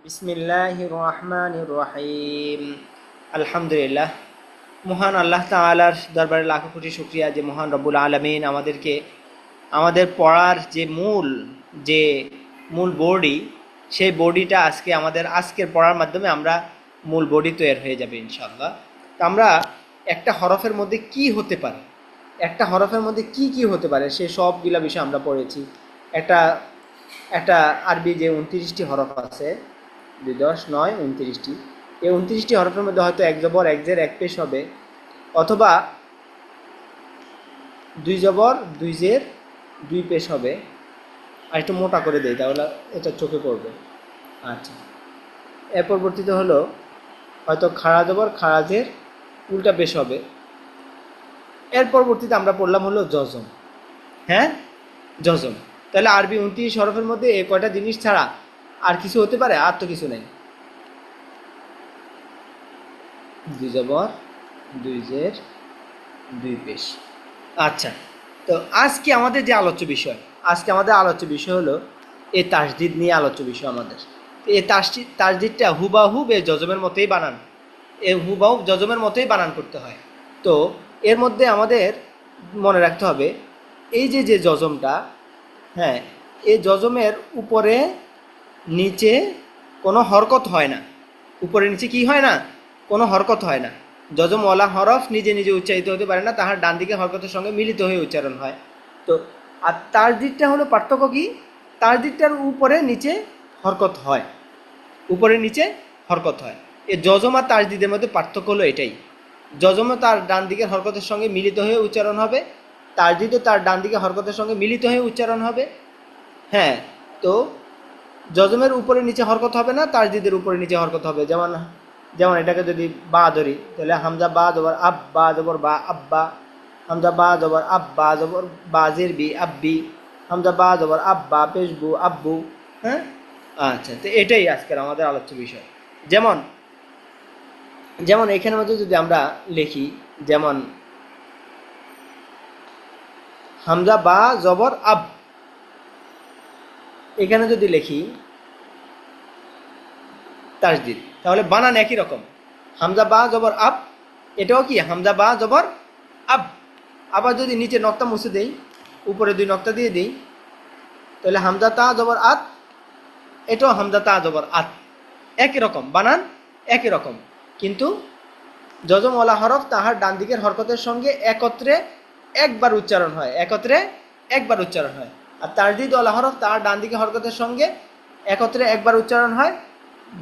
বিসমিল্লাহির রহমানির রহিম। আলহামদুলিল্লাহ, মহান আল্লাহ তাআলার দরবারে লাখো কোটি শুকরিয়া যে মহান রব্বুল আলামিন আমাদেরকে আমাদের পড়ার যে মূল বডি, সেই বডিটা আজকের পড়ার মাধ্যমে আমরা মূল বডি তৈরি হয়ে যাবে ইনশাআল্লাহ। তো আমরা একটা হরফের মধ্যে কি হতে পারে, একটা হরফের মধ্যে কি কি হতে পারে সে সবগুলা বিষয় আমরা পড়েছি। একটা একটা আরবি যে 29টি হরফ আছে, 2 10 9 29টি, এই 29টি হরফের মধ্যে হয়তো এক জবর এক জের এক পেশ হবে, অথবা 2 জবর 2 জের 2 পেশ হবে। আর একটু মোটা করে দেই তাহলে এটা চোখে পড়বে। আচ্ছা, এর পরবর্তীতে হলো হয়তো খাড়া জবর খাড়া জের উল্টা পেশ হবে। এর পরবর্তীতে আমরা পড়লাম হলো জজম। হ্যাঁ, জজম। তাহলে আরবি 29 হরফের মধ্যে এই কয়টা জিনিস ছাড়া আর কিছু হতে পারে? আর তো কিছু নেই। 2 জবর 2 জের 2 পেশ। আচ্ছা, তো আজকে আমাদের আলোচ্য বিষয় হলো এই তাসদিদ নিয়ে আলোচ্য বিষয় আমাদের। এই তাসদিদটা হুবাহুব এই জজমের মতোই বানান, হুবাহুব জজমের মতোই বানান করতে হয়। তো এর মধ্যে আমাদের মনে রাখতে হবে এই যে জজমটা, হ্যাঁ, এই জজমের উপরে নিচে কোনো হরকত হয় না। উপরে নিচে কি হয় না? কোনো হরকত হয় না। যজমওয়ালা হরফ নিজে নিজে উচ্চারিত হতে পারে না, তাহার ডান দিকে হরকতের সঙ্গে মিলিত হয়ে উচ্চারণ হয়। তো আর তার দিকটা হলো পার্থক্য কি? তার দিকটার উপরে নিচে হরকত হয়, উপরে নিচে হরকত হয়। এই যজম আর তাসদিদের মধ্যে পার্থক্য হলো এটাই। যজমও তার ডান দিকের হরকতের সঙ্গে মিলিত হয়ে উচ্চারণ হবে, তাসদিদও তার ডান দিকে হরকতের সঙ্গে মিলিত হয়ে উচ্চারণ হবে। হ্যাঁ, তো যজমের উপরে নিচে হরকত হবে না, তাসদিদের উপরে নিচে হরকত হবে। যেমন যেমন এটাকে যদি বা ধরি, তাহলে হামজা বা জবর আব, বা জবর বা আব্বা, হামজা বা জবর আব, বা জবর বাজের বি আব্বি, হামজা বা জবর আব্বা পেশবু আব্বু। হ্যাঁ, আচ্ছা, তো এটাই আজকের আমাদের আলোচ্য বিষয়। যেমন যেমন এখানের মধ্যে যদি আমরা লিখি, যেমন হামজা বা জবর আব, এখানে যদি লিখি তাসদিদ, তাহলে বানান একই রকম। হামজা বা জবর আব, এটাও কি হামজা বা জবর আব। আবার যদি নিচে নক্তা মুছে দেই, উপরে 2 নক্তা দিয়ে দিই, তাহলে হামজা তা জবর আত, এটাও হামজা তা জবর আত। একই রকম বানান, একই রকম, কিন্তু যজমওয়ালা হরফ তাহার ডান দিকের হরকতের সঙ্গে একত্রে একবার উচ্চারণ হয়, একত্রে একবার উচ্চারণ হয়। আর তাসদিদওয়ালা হরফ তাহার ডান দিকে হরকতের সঙ্গে একত্রে একবার উচ্চারণ হয়,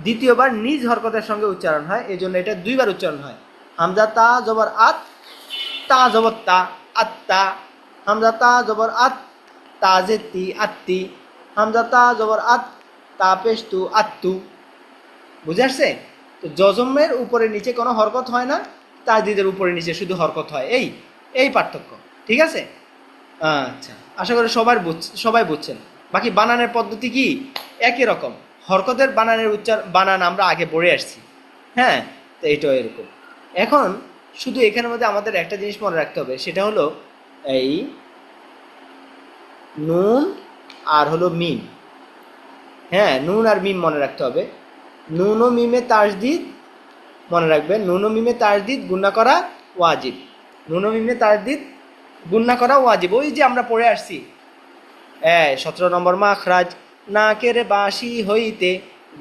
দ্বিতীয়বার নিজ হরকতের সঙ্গে উচ্চারণ হয়, এই জন্য এটা 2বার উচ্চারণ হয়। হামজা তা জবর আত, তা জবর তা, আত্তা। হামজা তা জবর আত, তা জেতি আত্তি। হামজা তা জবর আত, তা পেশতু আত্তু। বুঝে আসছে? তো যজমের উপরে নিচে কোনো হরকত হয় না, তাসদিদের উপরে নিচে শুধু হরকত হয়। এই পার্থক্য। ঠিক আছে? আচ্ছা, আশা করি সবাই বুঝছেন। বাকি বানানের পদ্ধতি কি? একই রকম। হরকতের বানান আমরা আগে পড়ে আসছি। হ্যাঁ, তো এইটাও এরকম। এখন শুধু এখানের মধ্যে আমাদের একটা জিনিস মনে রাখতে হবে, সেটা হলো এই নুন আর হলো মিম। হ্যাঁ, নুন আর মিম মনে রাখতে হবে। নুন ও মিমে তাসদিদ মনে রাখবেন, নুন ও মিমে তাসদিদ গুণা করা ওয়াজিব। নুন ও মিমে তাসদিদ গুণা করা ওয়াজিব। ওই যে আমরা পড়ে আসছি 17 নম্বর মাখরাজ, নাকের বাঁশি হইতে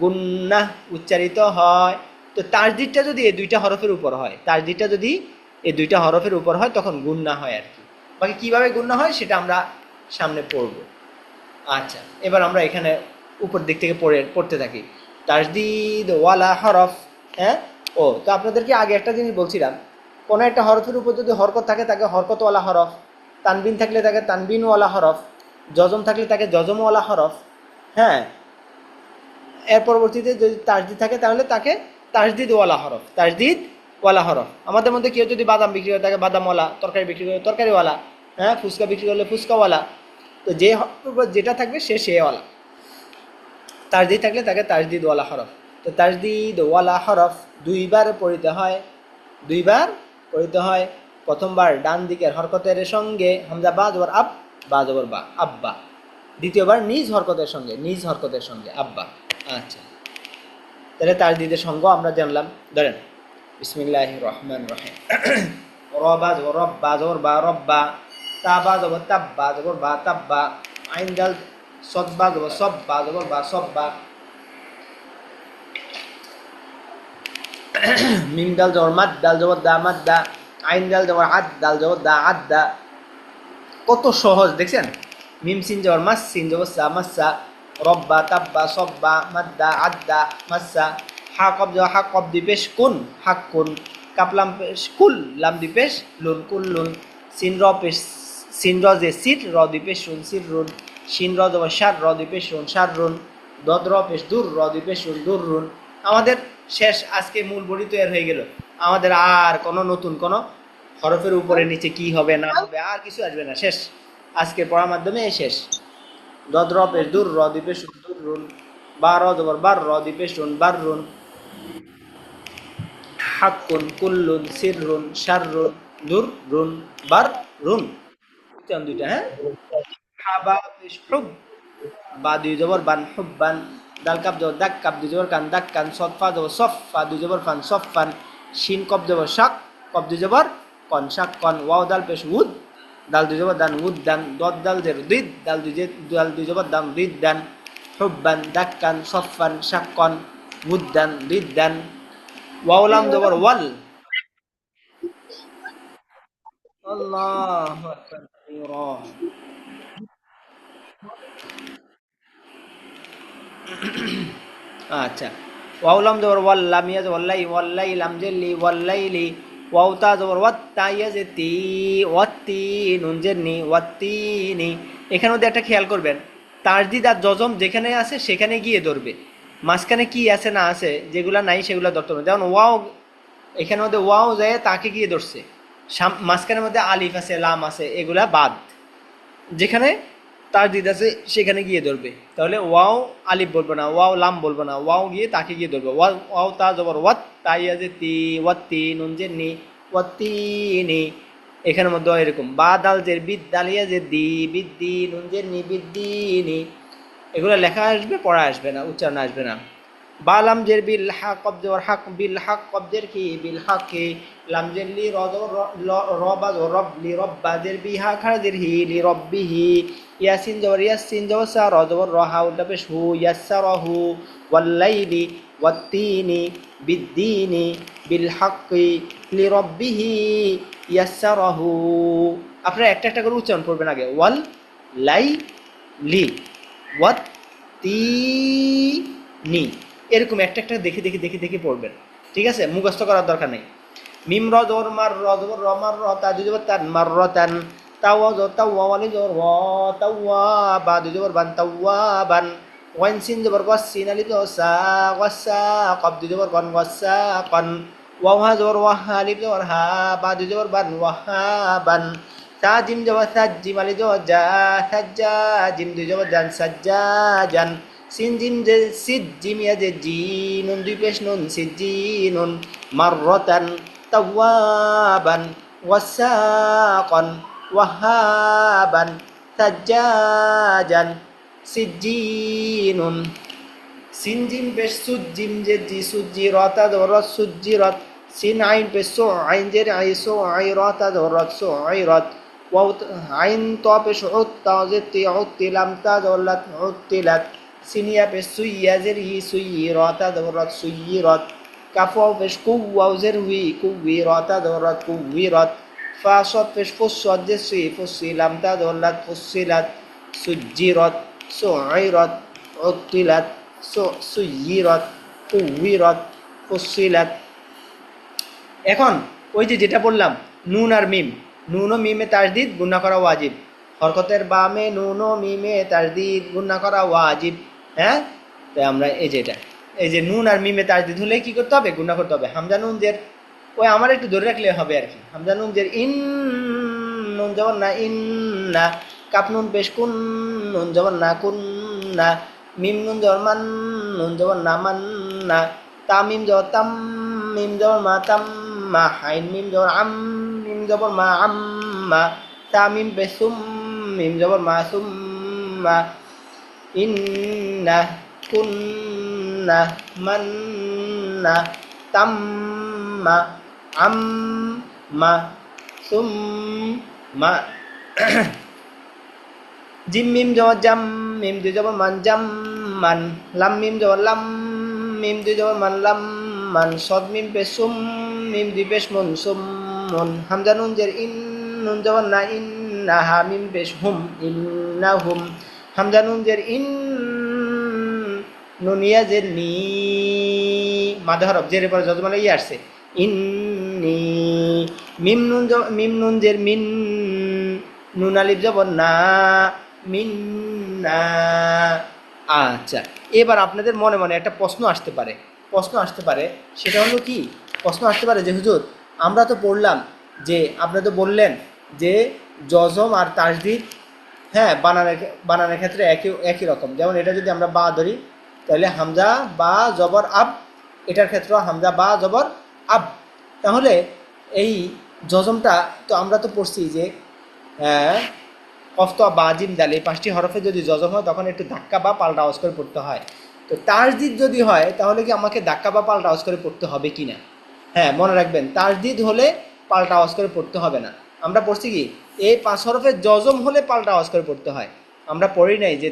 গুন্নাহ উচ্চারিত হয়। তো তাসদিদটা যদি এই 2টা হরফের উপর হয়, তাসদিদটা যদি এই 2টা হরফের উপর হয়, তখন গুন্না হয় আর কি। বাকি কিভাবে গুন্না হয় সেটা আমরা সামনে পড়ব। আচ্ছা, এবার আমরা এখানে উপর দিক থেকে পড়তে থাকি। তাসদিদ ওয়ালা হরফ। হ্যাঁ, তো আপনাদেরকে আগে একটা জিনিস বলছিলাম, কোনো একটা হরফের উপর যদি হরকত থাকে তাকে হরকতওয়ালা হরফ, তানবিন থাকলে তাকে তানবিনওয়ালা হরফ, যজম থাকলে তাকে যজমওয়ালা হরফ। হ্যাঁ, এর পরবর্তীতে যদি তাসদিদ থাকে তাহলে তাকে তাসদিদওয়ালা হরফ, তাসদিদওয়ালা হরফ। আমাদের মধ্যে কেউ যদি বাদাম বিক্রি করে তাকে বাদামওয়ালা, তরকারি বিক্রি করে তরকারিওয়ালা, হ্যাঁ, ফুচকা বিক্রি করলে ফুচকাওয়ালা। তো যে হরফের উপর যেটা থাকবে সেওয়ালা। তাসদিদ থাকলে তাকে তাসদিদওয়ালা হরফ। তো তাসদিদওয়ালা হরফ 2বার পড়িতে হয়, 2বার পড়িতে হয়। প্রথমবার ডান দিকের হরকতের সঙ্গে হামজা বা জবর আব, বা জবর বা আব্বা। দ্বিতীয়বার নিজ হরকতের সঙ্গে আব্বা। আচ্ছা, তাহলে তাজদিদের সঙ্গ আমরা জানলাম। ধরেন বিসমিল্লাহির রহমানির রহিম। রবা জবর রব্বা জবর বা রব্বা, তাবা জবর তাব্বা জবর বা তাব্বা, আইন দাল সব্বা জবর সব্বা জবর বা সব্বা, মিম দাল জবর মাদ দাল জবর দা মাদ্দা, আইন দাল জবর আদ দাল জবর দা আদ্দা। কত সহজ দেখছেন। মিম সিন জবর মাস সিন জবর সা মাসা, রব্বা তাব্বা সব্বা মাদ্দা আদ্দা মাসা। হা কব জবর হা কব দুই পেশ কুন হাক কুন, কাপলাম পেশ কুল লাম দুই পেশ লুন কুল লুন, সিন র পেশ সিন র যে সির র দুই পেশ রুন সির রুন, সিন র জবর সার র দুই পেশ রুন সার রুন, দদ র পেশ দূর র দুই পেশ রুন দূর রুন। আমাদের শেষ, আজকে মূল বডি তৈরি হয়ে গেল। আমাদের আর কোনো নতুন কোনো হরফের উপরে নিচে কি হবে না হবে আর কিছু আসবে না, শেষ। আজকের পড়ার মাধ্যমে শেষ। দদ র পেশ দূর র দুই পেশ দূর রুন, বা র জবর বার র দুই পেশ রুন বার রুন, হাক্কুন কুল্লুন সিররুন শাররুন দূর রুন বার রুন। দুইটা, হ্যাঁ। হাবা পেশ হুব, বা দুই জবর বান হুব্বান, দাল কাপ জবর দাক কাপ দুই জবর কান দাক কান, সফা জবর সফা দুই জবর ফান সফান, শিন কব জবর শাক কব দুই জবর কন শাক কন, ওয়াও দাল পেশ উদ দাল দুই জবর দান উদ দান, দদ দাল জের দিদ দাল দুই জবর দান দিদ দান, হুব্বান দাক কান সফান শাক কন উদ দান দিদ দান, ওয়াও লাম জবর ওয়াল। আল্লাহু আকবার কাবীরা। আচ্ছা, ওয়াউলাম জবর ওয়াল লাম ইয়া জবর লাই ওয়াল্লাই লাম জেলি ওয়াল্লাইলি, ওয়াউতা জবর ওয়াত্তা ইয়া যে তি ওয়াত্তি নুন জেরনি ওয়াত্তিনি। এখানে মধ্যে একটা খেয়াল করবেন, তাজদিদ আর জজম যেখানে আছে সেখানে গিয়ে ধরবে, মাঝখানে কি আছে না আছে যেগুলা নাই সেগুলা ধরতে হবে। যেমন ওয়াও, এখানের মধ্যে ওয়াও যায় তাকে গিয়ে ধরছে, মাঝখানের মধ্যে আলিফ আছে লাম আছে এগুলা বাদ, যেখানে তার দিদ আছে সেখানে গিয়ে ধরবে। তাহলে ওয়াও আলিফ বলবো না, ওয়াও লাম বলবো না, ওয়াও গিয়ে তাকে গিয়ে ধরবে। ওয়াও ওয়াও তা জবর ওয়াত তাই আছে তি ওয়াত্তি নুন যে নি ওয়াত্তিনি। এখানের মধ্যে এরকম বা দাল জের বিদ দালিয়া যে দি বিদ্দি নুন যে নি বিদ্দিনি। এগুলো লেখা আসবে, পড়া আসবে না, উচ্চারণ আসবে না। বা লাম জের বিল হা কবজ হক বিল হক কবজের কি বিল হকি, লাম জের লি রবা রব লি রব্বা জের বিহা খারাজের হি লি রব্বিহি, ইয়াসিন জবর ইয়াসিন জবর সা র জবর রহা উল্টা পেশ হু ইয়াসসারাহু, ওয়াল্লাইলি ওয়াত্তিনি বিদ্দিনি বিল হকি লি রব্বিহি ইয়াসসারাহু। আপনারা একটা একটা করে উচ্চারণ করবেন আগে, ওয়াল লাই লি ওয়াত তি নি, এরকম একটা একটা দেখে দেখে দেখে দেখে পড়বেন, ঠিক আছে? মুখস্থ করার দরকার নেই। মিম র জবর মার র জবর র মার র তা দুই জবর তান মার র তান, তাওয়া জবর তাওয়া ওয়ালি জবর ওয়া তাওয়া বা দুই জবর বান তাওয়া বান, ওয়ান সিন জবর ওয়াস সিন আলিফ জবর সা ওয়াসা কব দুই জবর কন ওয়াসা কন, ওয়াও হা জবর ওয়াহা আলিফ জবর হা বা দুই জবর বান ওয়াহা বান, তা জিম জবর সাজ জিম আলিফ জবর জা সাজ্জা জিম দুই জবর জান সাজ্জা জান, সিন জিম যে সিদ জিম ইয়া যে জি নুন দুই পেশ নুন সিদ জি নুন, মাররাতান তাওয়াবান ওয়াসাকান ওয়াহাবান সাজ্জাজান সিজ্জিনুন, সিন জিম পেশ সুদ জিম যে জি সুজ্জি রতা দরত সুজ্জি রত, সিন আইন পেশ সো আইন জের আই সো আই রতা দরত সো আই রত, ওয়াও আইন ত পেশ উত তা যে তি উত লাম তা দরত উতিলাত, সিনিয়া পেশ সুইয়া জের হি সুইয়ি রতা দরত সুইয়িরত, কাফাও পেশ কুওয়াও জের হুই কুওয়ি রতা দরত কুওয়িরত, ফা সদ পেশ ফুসদ জের সুই ফুসি লাম তা দরত ফুসিলাত, সুজ্জিরত সুইরত উতিলাত সুইয়িরত কুওয়িরত ফুসিলাত। এখন ওই যে যেটা বললাম নুন আর মিম, নুন ও মিমে তাজদিদ গুণা করা ওয়াজিব, হরকতের বামে নুন ও মিমে তাজদিদ গুণা করা ওয়াজিব, হ্যাঁ। তাই আমরা এই যেটা, এই যে নুন আর মিমে তাজদিদ হলে কি করতে হবে? গুণা করতে হবে। হামজা নুন জের ওই আমার একটু ধরে রাখলে হবে আর কি। হামজা নুন জের ইন নুন জবর না ইন না, কাপ নুন পেশ কুন নুন জবর না কুন না, মিম নুন জবর মান নুন জবর না মান না, তা মিম জবর তাম মিম জবর মা তাম মা, হাইন মিম জবর আম মিম জবর মা আম্মা, তা মিম পেশ সুম মিম জবর মা সুম্মা, ইন্না কুন্না না মান্না তাম্মা আম্মা সুম্মা জিম মিম জবর জাম মিম দুই জবর মান জাম মান লাম মিম জবর লাম মিম দুই জবর মান লাম মান সদ মিম পেশ সুম মিম দুই পেশ মুন সুম মুন হামজা নুন জের ইন নুন জবর না ইন না হা মিম পেশ হুম ইন্না হুম হামজা নুন জের ইন নুন ইয়া জের নি মাদে হরফ জের পরে যজমালে ই আসছে ইন্নি মিম নুন জের মিন নুন আলিফ জবর না মিন্না। আচ্ছা, এবার আপনাদের মনে মনে একটা প্রশ্ন আসতে পারে সেটা হলো কি প্রশ্ন আসতে পারে যে হুজুর আমরা তো পড়লাম যে আপনি তো বললেন যে জজম আর তাসদীদ হ্যাঁ বানানোর ক্ষেত্রে একই রকম। যেমন এটা যদি আমরা বা ধরি তাহলে হামজা বা জবর আব, এটার ক্ষেত্রেও হামজা বা জবর আব। তাহলে এই জজমটা তো আমরা তো পড়ছি যে কফ তো বা জিম দাল এই 5টি হরফে যদি জজম হয় তখন একটু ধাক্কা বা পাল্টা আওয়াজ করে পড়তে হয়। তো তাসদীদ যদি হয় তাহলে কি আমাকে ধাক্কা বা পাল্টা আওয়াজ করে পড়তে হবে কি না? হ্যাঁ, মনে রাখবেন তাসদীদ হলে পাল্টা আওয়াজ করে পড়তে হবে না। আমরা পড়ছি কি এই 5 হরফে জজম হলে পাল্টা আওয়াজ করে পড়তে হয়। আমরা পড়ি নাই যে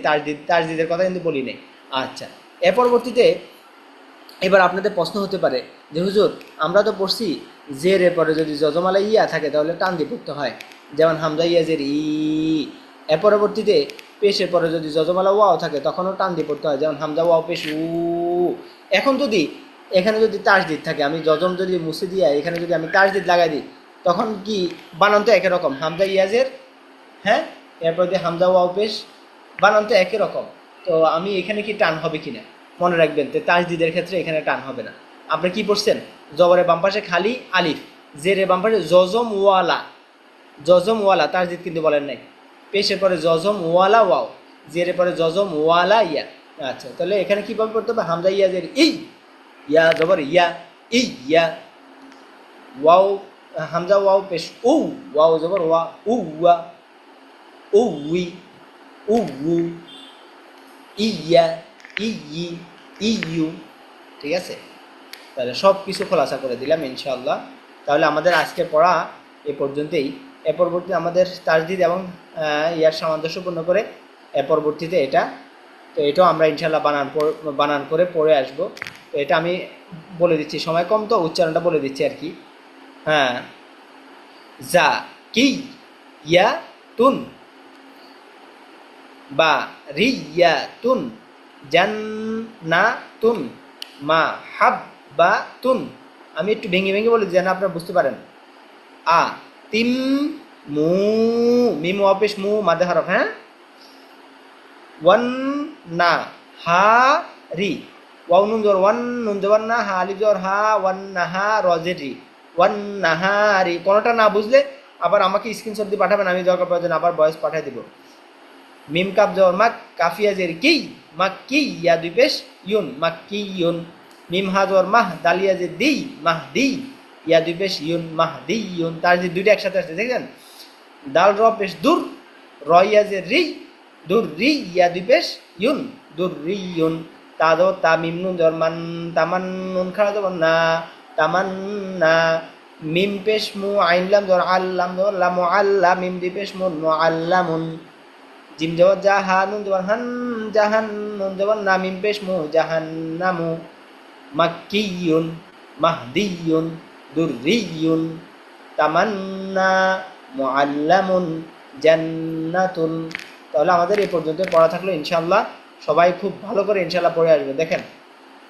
তাসদীদের কথা কিন্তু বলি নাই। আচ্ছা, এর পরবর্তীতে এবার আপনাদের প্রশ্ন হতে পারে যে হুজুর আমরা তো পড়ছি জের এর পরে যদি জজমালা ইয়া থাকে তাহলে টান দিয়ে পড়তে হয়, যেমন হামজা ইয়া জের ই। এর পরবর্তীতে পেশের পরে যদি জজমালা ওয়াও থাকে তখনও টান দিয়ে পড়তে হয়, যেমন হামজা ওয়াও পেশ উ। এখন যদি এখানে যদি তাসদীদ থাকে, আমি জজম যদি মুছে দিয়ে এখানে যদি আমি তাসদীদ লাগাই দিই তখন কি বানান তো একই রকম, হামজা ইয়াজের হ্যাঁ এরপর দিয়ে হামজা ওয়াও পেশ বানান তো একই রকম। তো আমি এখানে কি টান হবে কিনা মনে রাখবেন, তো তাসদীদের ক্ষেত্রে এখানে টান হবে না। আপনি কি পড়ছেন জবরের বাম পাশে খালি আলিফ, জেরের বাম পাশে জজম ওয়ালা তাসদীদ কিন্তু বলেন নাই। পেশের পরে জজম ওয়ালা ওয়াও, জেরের পরে জজম ওয়ালা ইয়া। আচ্ছা, তাহলে এখানে কিভাবে পড়তে হবে, হামজা ইয়া জের ইয়া জবর ইয়া ইয়া ওয়াও হামজা ওয়াও পেশ উ, ওয়াও জবর ওয়া উয়া উই উ ইয়া ইয়ি ইয়ু। ঠিক আছে, তাহলে সব কিছু খোলাসা করে দিলাম ইনশাআল্লাহ। তাহলে আমাদের আজকে পড়া এ পর্যন্তই। এ পরবর্তী আমাদের তাসদীদ এবং ইয়ার সামঞ্জস্যপূর্ণ করে এ পরবর্তীতে এটা, তো এটাও আমরা ইনশাআল্লাহ বানান করে পড়ে আসবো। তো এটা আমি বলে দিচ্ছি, সময় কম তো উচ্চারণটা বলে দিচ্ছি আর কি। হ্যাঁ, জা কি ইয়া তুন বা রিয়াতুন জান্নাতুন মা হাব্বাতুন। আমি একটু ভেঙে ভেঙে বলি যেন আপনারা বুঝতে পারেন। আ তিম মু মিম অপেশ মু মাদে হরফ হ্যাঁ। ওয়ান না হা রি ওয়াও নুন জবর ওয়ান নুন জবর না হা আলিফ জবর হা ওয়ান নাহা রজের রি ওয়ান নাহারি। কোনোটা না বুঝলে আবার আমাকে স্ক্রিনশট দিয়ে পাঠাবেন, আমি দরকার প্রয়োজন আবার ভয়েস পাঠিয়ে দিব। মিম কাপ জবর মাক কাফিয়া জের কি মাক্কি ইয়া দুই পেশ ইউন মাক্কিয়ুন। মিম হা জবর মাহ দালিয়া জের দি মাহদি ইয়া দুই পেশ ইউন মাহদিয়ুন। তার যে দুইটা একসাথে আসছে দেখেন, দাল র পেশ দূর র ইয়া জের রি দূর রি ইয়া দুই পেশ ইউন দূর রিয়ুন। তা জবর তা মিম নুন জবর মান তামান নুন খাড়া জবর না তামান্না। মিম পেশ মু আইন লাম জবর আল্লাম জবর লা মুআল্লা মিম দুই পেশ মুন মুআল্লামুন। জিম জবর জাহা নুন জবর হান জাহান নুন জবর না মিম পেশ মু জাহান্নামু। মাক্কিয়ুন মাহদিয়ুন দুররিয়ুন তামান্না মুআল্লামুন জান্নাতুন। তাহলে আমাদের এই পর্যন্ত পড়া থাকলো ইনশাআল্লাহ। সবাই খুব ভালো করে ইনশাআল্লাহ পড়ে আসবে। দেখেন